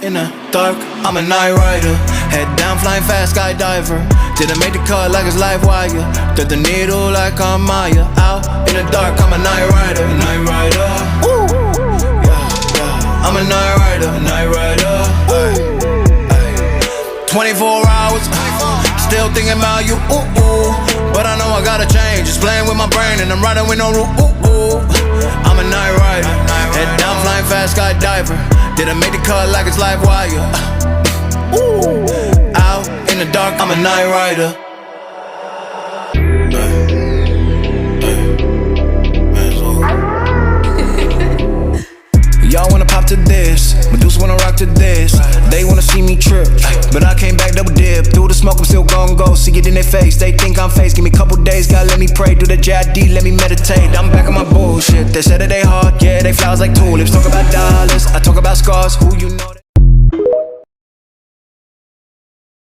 In the dark, I'm a night rider. Head down, flying fast, skydiver. Didn't make the cut like it's live wire. Thread the needle like I'm Maya. Out in the dark, I'm a night rider. Night rider. Ooh. Yeah. I'm a night rider. Night rider. Ay. 24 hours. Still thinking about you. Ooh, ooh. But I know I gotta change. Just playing with my brain and I'm riding with no rule. Ooh, ooh. I'm a night rider. Head down, flying fast, skydiver. Didn't make the cut like it's live wire. Ooh. Out in the dark, I'm a night rider. Y'all wanna pop to this, Medusa wanna rock to this. They wanna see me trip, but I came back double dip. Through the smoke, I'm still gon' go, see it in their face. They think I'm fake, give me a couple days, gotta let me pray. Do the J.I.D., let me meditate. I'm back on my bullshit, they said that they hard, yeah, they flowers like tulips. Talk about dollars, I talk about scars, who you know that